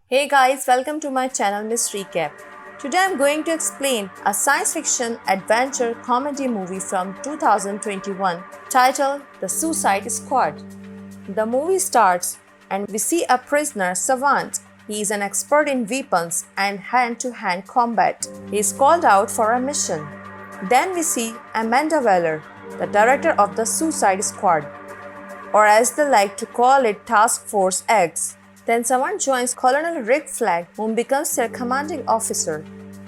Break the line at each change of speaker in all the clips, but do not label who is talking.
Hey guys, welcome to my channel Miss Recap. Today I'm going to explain a science fiction adventure comedy movie from 2021 titled The Suicide Squad. The movie starts and we see a prisoner, Savant. He is an expert in weapons and hand-to-hand combat. He is called out for a mission. Then we see Amanda Waller, the director of the Suicide Squad, or as they like to call it, Task Force X. Then someone joins Colonel Rick Flag, whom becomes their commanding officer.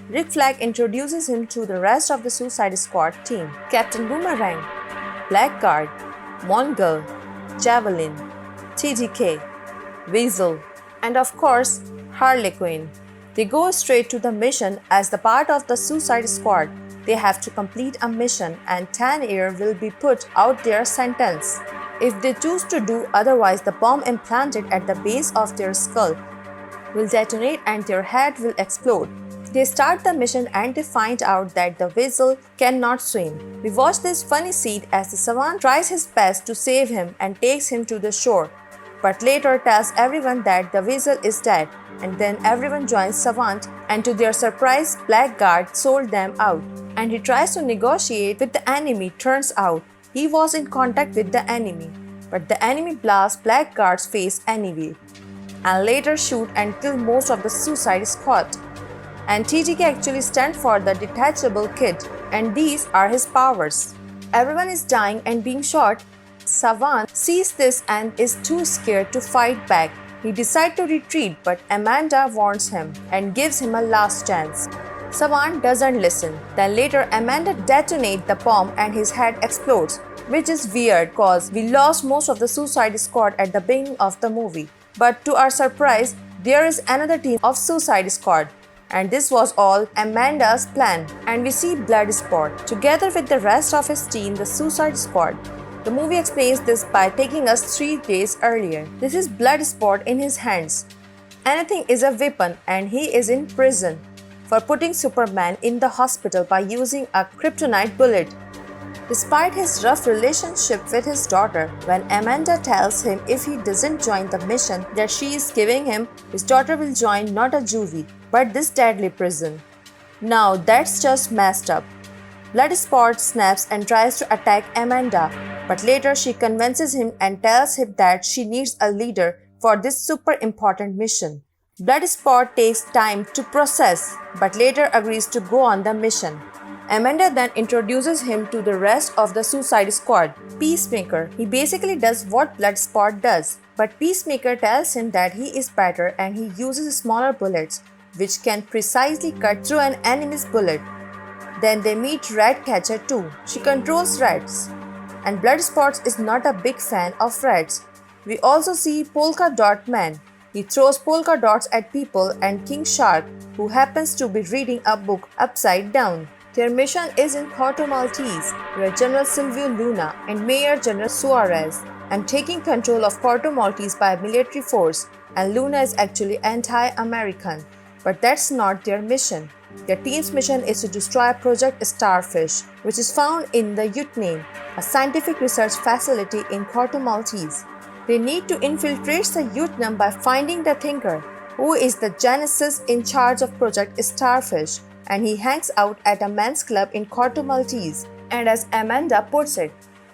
Rick Flag introduces him to the rest of the Suicide Squad team: Captain Boomerang, Blackguard, Mongol, Javelin, TDK, Weasel, and of course, Harley Quinn. They go straight to the mission. As the part of the Suicide Squad, they have to complete a mission and 10 years will be put out their sentence. If they choose to do otherwise, the bomb implanted at the base of their skull will detonate and their head will explode. They start the mission and they find out that the Weasel cannot swim. We watch this funny scene as the Savant tries his best to save him and takes him to the shore, but later tells everyone that the Weasel is dead, and then everyone joins Savant, and to their surprise, Blackguard sold them out and he tries to negotiate with the enemy. Turns out he was in contact with the enemy, but the enemy blasts Blackguard's face anyway, and later shoot and kill most of the Suicide Squad. And TTK actually stands for the Detachable Kid, and these are his powers. Everyone is dying and being shot. Savant sees this and is too scared to fight back. He decides to retreat, but Amanda warns him and gives him a last chance. Savant doesn't listen. Then later Amanda detonates the bomb and his head explodes, which is weird cause we lost most of the Suicide Squad at the beginning of the movie. But to our surprise, there is another team of Suicide Squad. And this was all Amanda's plan. And we see Bloodsport together with the rest of his team, the Suicide Squad. The movie explains this by taking us 3 days earlier. This is Bloodsport in his hands. Anything is a weapon and he is in prison for putting Superman in the hospital by using a kryptonite bullet. Despite his rough relationship with his daughter, when Amanda tells him if he doesn't join the mission that she is giving him, his daughter will join not a juvie, but this deadly prison. Now that's just messed up. Bloodsport snaps and tries to attack Amanda, but later she convinces him and tells him that she needs a leader for this super important mission. Bloodsport takes time to process, but later agrees to go on the mission. Amanda then introduces him to the rest of the Suicide Squad. Peacemaker. He basically does what Bloodsport does, but Peacemaker tells him that he is better and he uses smaller bullets, which can precisely cut through an enemy's bullet. Then they meet Ratcatcher too. She controls rats, and Bloodsport is not a big fan of rats. We also see Polka Dot Man. He throws polka dots at people, and King Shark, who happens to be reading a book upside down. Their mission is in Puerto Maltese, where General Silvio Luna and Mayor General Suarez are taking control of Puerto Maltese by military force, and Luna is actually anti-American. But that's not their mission. Their team's mission is to destroy Project Starfish, which is found in the Utname, a scientific research facility in Puerto Maltese. They need to infiltrate the Utname by finding the Thinker, who is the Genesis in charge of Project Starfish, and he hangs out at a men's club in Puerto Maltese. And as Amanda puts it,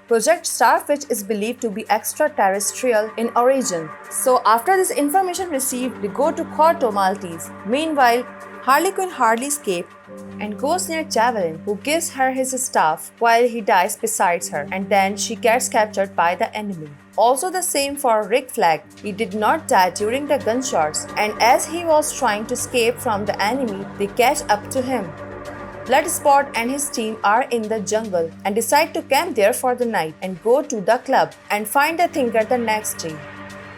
Project Starfish is believed to be extraterrestrial in origin. So after this information received, they go to Puerto Maltese. Meanwhile, Harley Quinn hardly escapes and goes near Javelin, who gives her his staff while he dies beside her, and then she gets captured by the enemy. Also the same for Rick Flag. He did not die during the gunshots, and as he was trying to escape from the enemy, they catch up to him. Bloodsport and his team are in the jungle and decide to camp there for the night and go to the club and find the Thinker the next day.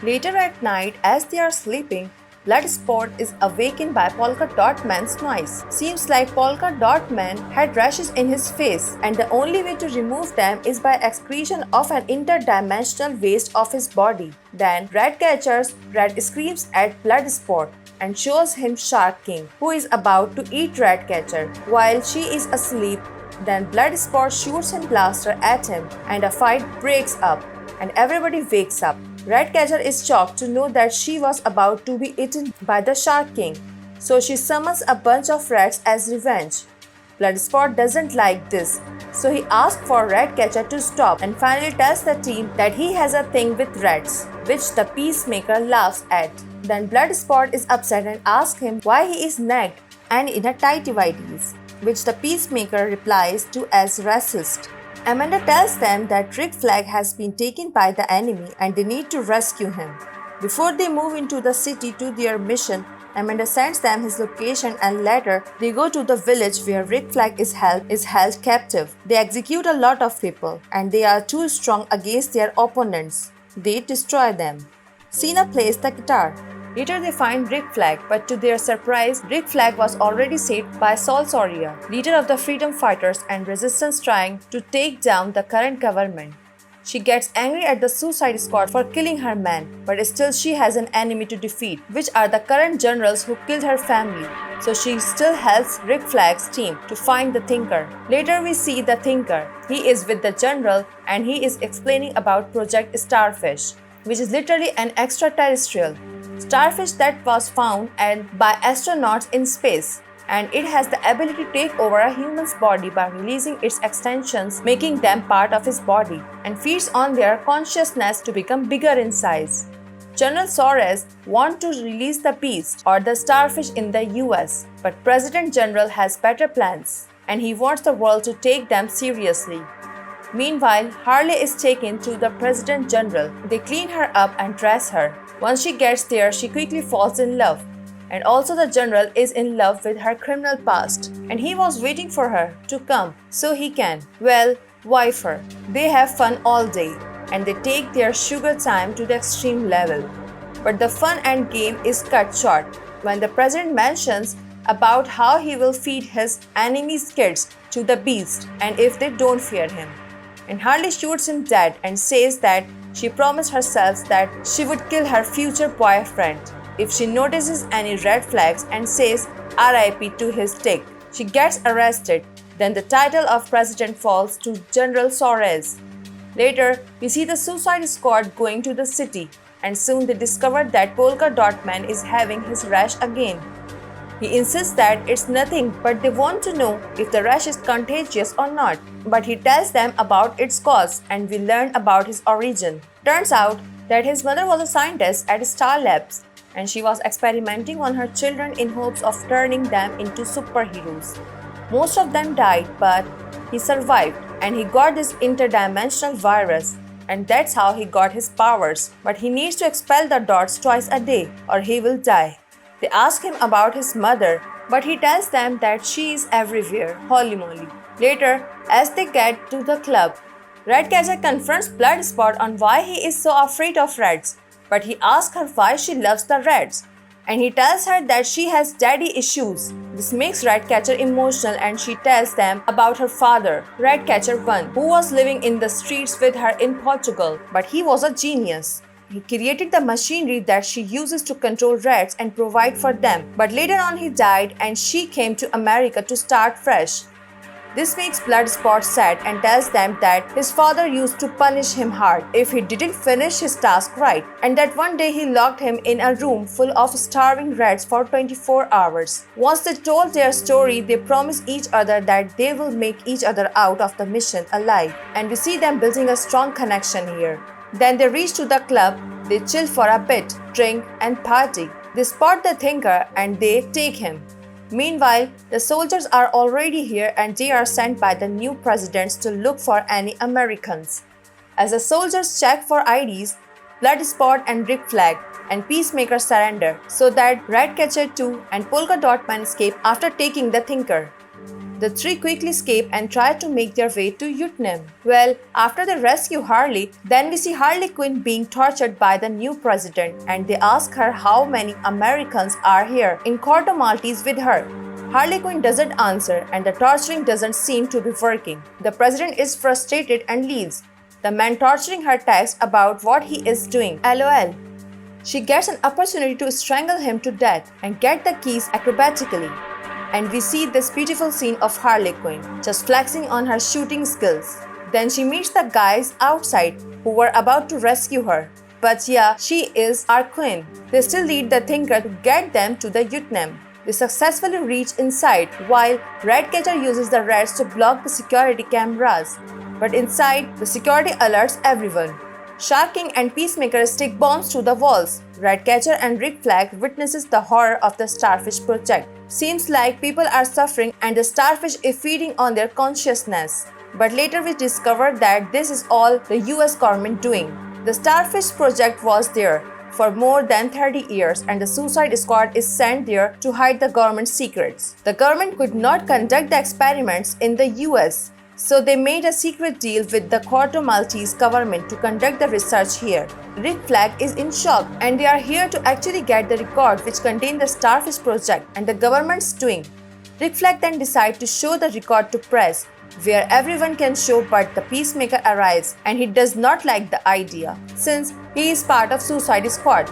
Later at night, as they are sleeping, Bloodsport is awakened by Polka Dot Man's noise. Seems like Polka Dot Man had rashes in his face, and the only way to remove them is by excretion of an interdimensional waste of his body. Then Ratcatcher's Rat screams at Bloodsport and shows him Shark King, who is about to eat Ratcatcher while she is asleep. Then Bloodsport shoots his blaster at him and a fight breaks up and everybody wakes up. Ratcatcher is shocked to know that she was about to be eaten by the Shark King, so she summons a bunch of rats as revenge. Bloodsport doesn't like this, so he asks for Ratcatcher to stop and finally tells the team that he has a thing with rats, which the Peacemaker laughs at. Then Bloodsport is upset and asks him why he is naked and in a tighty whities, which the Peacemaker replies to as racist. Amanda tells them that Rick Flag has been taken by the enemy and they need to rescue him. Before they move into the city to their mission, Amanda sends them his location and later they go to the village where Rick Flag is held captive. They execute a lot of people and they are too strong against their opponents. They destroy them. Cena plays the guitar. Later they find Rick Flag, but to their surprise, Rick Flag was already saved by Sol Soria, leader of the freedom fighters and resistance trying to take down the current government. She gets angry at the Suicide Squad for killing her man, but still she has an enemy to defeat, which are the current generals who killed her family. So she still helps Rick Flag's team to find the Thinker. Later we see the Thinker. He is with the general and he is explaining about Project Starfish, which is literally an extraterrestrial starfish that was found by astronauts in space, and it has the ability to take over a human's body by releasing its extensions, making them part of his body, and feeds on their consciousness to become bigger in size. General Soares wants to release the beast or the starfish in the US, but President General has better plans, and he wants the world to take them seriously. Meanwhile, Harley is taken to the President General. They clean her up and dress her. Once she gets there, she quickly falls in love. And also the general is in love with her criminal past. And he was waiting for her to come so he can, wife her. They have fun all day. And they take their sugar time to the extreme level. But the fun and game is cut short when the president mentions about how he will feed his enemies' kids to the beast and if they don't fear him. And Harley shoots him dead and says that she promised herself that she would kill her future boyfriend if she notices any red flags and says RIP to his dick. She gets arrested. Then the title of president falls to General Soares. Later, we see the Suicide Squad going to the city, and soon they discover that Polka Dot Man is having his rash again. He insists that it's nothing, but they want to know if the rash is contagious or not. But he tells them about its cause, and we learn about his origin. Turns out that his mother was a scientist at Star Labs, and she was experimenting on her children in hopes of turning them into superheroes. Most of them died, but he survived, and he got this interdimensional virus, and that's how he got his powers. But he needs to expel the dots twice a day, or he will die. They ask him about his mother, but he tells them that she is everywhere. Holy moly. Later, as they get to the club, Ratcatcher confronts Bloodsport on why he is so afraid of rats, but he asks her why she loves the rats, and he tells her that she has daddy issues. This makes Ratcatcher emotional and she tells them about her father, Ratcatcher 1, who was living in the streets with her in Portugal, but he was a genius. He created the machinery that she uses to control rats and provide for them, but later on he died and she came to America to start fresh. This makes Bloodsport sad and tells them that his father used to punish him hard if he didn't finish his task right, and that one day he locked him in a room full of starving rats for 24 hours. Once they told their story, they promised each other that they will make each other out of the mission alive, and we see them building a strong connection here. Then they reach to the club, they chill for a bit, drink and party. They spot the Thinker and they take him. Meanwhile, the soldiers are already here and they are sent by the new presidents to look for any Americans. As the soldiers check for IDs, Bloodsport and Rick Flag and Peacemaker surrender so that Ratcatcher 2 and Polka Dot Man escape after taking the Thinker. The three quickly escape and try to make their way to Utnam. After they rescue Harley, then we see Harley Quinn being tortured by the new president and they ask her how many Americans are here in Corto Maltese with her. Harley Quinn doesn't answer and the torturing doesn't seem to be working. The president is frustrated and leaves. The man torturing her texts about what he is doing. LOL. She gets an opportunity to strangle him to death and get the keys acrobatically. And we see this beautiful scene of Harley Quinn just flexing on her shooting skills. Then she meets the guys outside who were about to rescue her. but yeah, she is our queen. They still lead the thinker to get them to the Utnam. They successfully reach inside, while Ratcatcher uses the rats to block the security cameras. But inside, the security alerts everyone. Shark King and Peacemaker stick bombs to the walls. Ratcatcher and Rick Flag witnesses the horror of the Starfish project. Seems like people are suffering and the starfish is feeding on their consciousness. But later we discover that this is all the US government doing. The Starfish project was there for more than 30 years and the Suicide Squad is sent there to hide the government's secrets. The government could not conduct the experiments in the US, so they made a secret deal with the Corto Maltese government to conduct the research here. Rick Flag is in shock and they are here to actually get the record which contains the Starfish project and the government's doing. Rick Flag then decides to show the record to press, where everyone can show, but the Peacemaker arrives and he does not like the idea since he is part of Suicide Squad.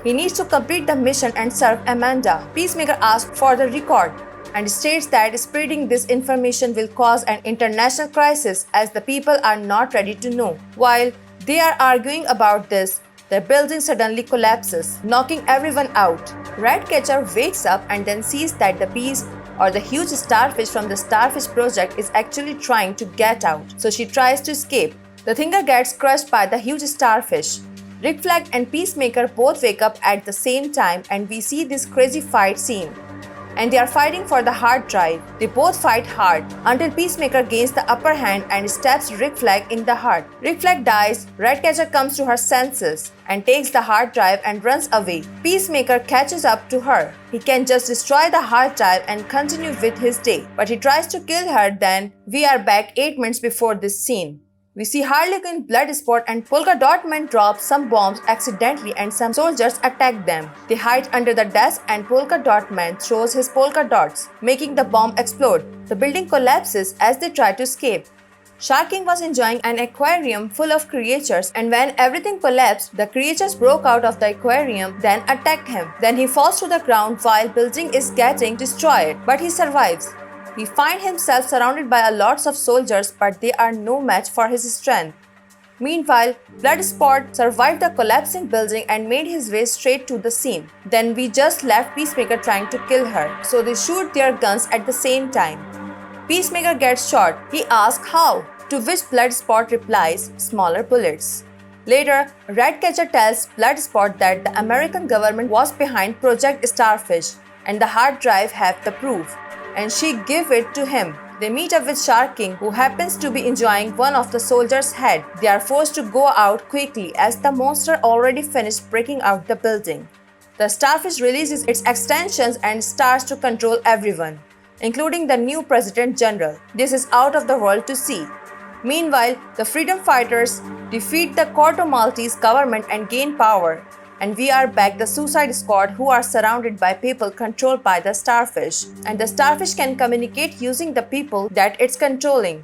He needs to complete the mission and serve Amanda. Peacemaker asks for the record and states that spreading this information will cause an international crisis as the people are not ready to know. While they are arguing about this, the building suddenly collapses, knocking everyone out. Ratcatcher wakes up and then sees that the beast or the huge starfish from the Starfish project is actually trying to get out, so she tries to escape. The Thinker gets crushed by the huge starfish. Rick Flag and Peacemaker both wake up at the same time and we see this crazy fight scene. And they are fighting for the hard drive. They both fight hard until Peacemaker gains the upper hand and stabs Rick Flag in the heart. Rick Flag dies, Ratcatcher comes to her senses and takes the hard drive and runs away. Peacemaker catches up to her. He can just destroy the hard drive and continue with his day, but he tries to kill her. Then we are back 8 minutes before this scene. We see Harley Quinn, Bloodsport and Polka Dot Man drop some bombs accidentally and some soldiers attack them. They hide under the desk and Polka Dot Man throws his polka dots, making the bomb explode. The building collapses as they try to escape. Shark King was enjoying an aquarium full of creatures and when everything collapsed, the creatures broke out of the aquarium, then attacked him. Then he falls to the ground while building is getting destroyed, but he survives. He finds himself surrounded by lots of soldiers, but they are no match for his strength. Meanwhile, Bloodsport survived the collapsing building and made his way straight to the scene. Then we just left Peacemaker trying to kill her, so they shoot their guns at the same time. Peacemaker gets shot. He asks how, to which Bloodsport replies, smaller bullets. Later, Ratcatcher tells Bloodsport that the American government was behind Project Starfish and the hard drive have the proof, and she give it to him. They meet up with Shark King, who happens to be enjoying one of the soldiers' head. They are forced to go out quickly as the monster already finished breaking out the building. The starfish releases its extensions and starts to control everyone, including the new President General. This is out of the world to see. Meanwhile, the freedom fighters defeat the Corto Maltese government and gain power. And we are back the Suicide Squad, who are surrounded by people controlled by the starfish. And the starfish can communicate using the people that it's controlling.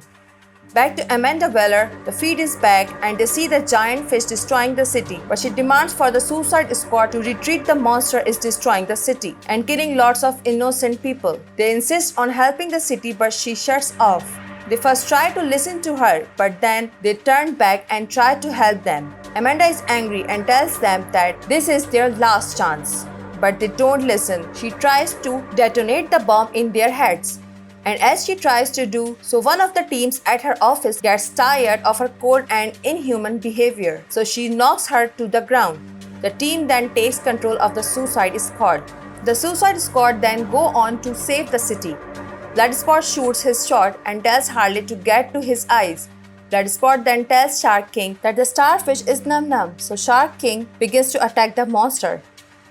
Back to Amanda Waller, the feed is back and they see the giant fish destroying the city. But she demands for the Suicide Squad to retreat. The monster is destroying the city and killing lots of innocent people. They insist on helping the city, but she shuts off. They first try to listen to her, but then they turn back and try to help them. Amanda is angry and tells them that this is their last chance. But they don't listen. She tries to detonate the bomb in their heads. And as she tries to do so, one of the teams at her office gets tired of her cold and inhuman behavior. So she knocks her to the ground. The team then takes control of the Suicide Squad. The Suicide Squad then go on to save the city. Bloodsport shoots his shot and tells Harley to get to his eyes. Bloodsport then tells Shark King that the starfish is num-num, so Shark King begins to attack the monster.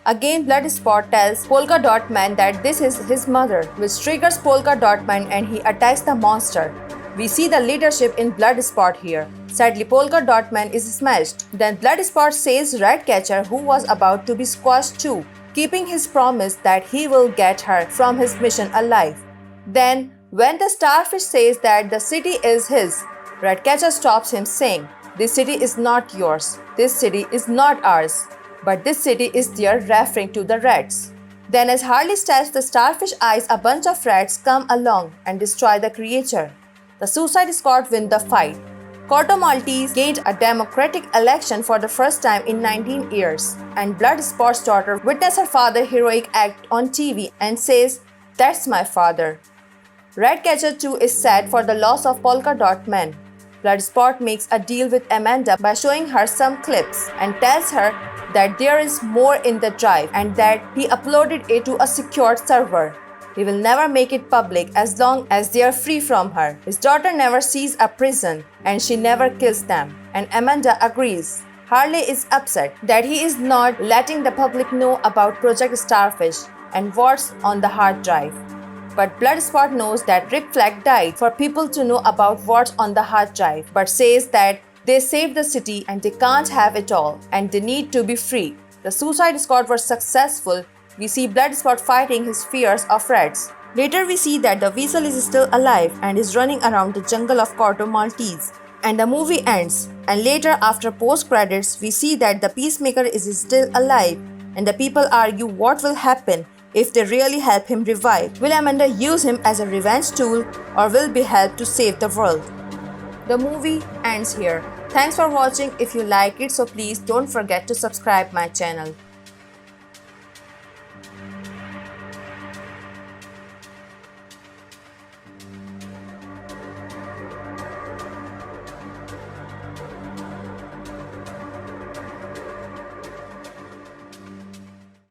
Again, Bloodsport tells Polka Dot Man that this is his mother, which triggers Polka Dot Man and he attacks the monster. We see the leadership in Bloodsport here. Sadly, Polka Dot Man is smashed. Then Bloodsport saves Ratcatcher, who was about to be squashed too, keeping his promise that he will get her from his mission alive. Then, when the starfish says that the city is his, Ratcatcher stops him saying, "This city is not yours. This city is not ours. But this city is there," referring to the rats. Then as Harley stabs the starfish eyes, a bunch of rats come along and destroy the creature. The Suicide Squad win the fight. Corto Maltese gained a democratic election for the first time in 19 years, and Bloodsport's daughter witnessed her father's heroic act on TV and says, "That's my father." Ratcatcher 2 is sad for the loss of Polka Dot Man. Bloodsport makes a deal with Amanda by showing her some clips and tells her that there is more in the drive and that he uploaded it to a secured server. He will never make it public as long as they are free from her. His daughter never sees a prison and she never kills them, and Amanda agrees. Harley is upset that he is not letting the public know about Project Starfish and what's on the hard drive. But Bloodsport knows that Rick Flag died for people to know about what's on the hard drive, but says that they saved the city and they can't have it all and they need to be free. The Suicide Squad was successful. We see Bloodsport fighting his fears of rats. Later we see that the Weasel is still alive and is running around the jungle of Corto Maltese. And the movie ends. And later, after post-credits, we see that the Peacemaker is still alive. And the people argue what will happen if they really help him revive. Will Amanda use him as a revenge tool or will be helped to save the world? The movie ends here. Thanks for watching. If you like it, so please don't forget to subscribe my channel.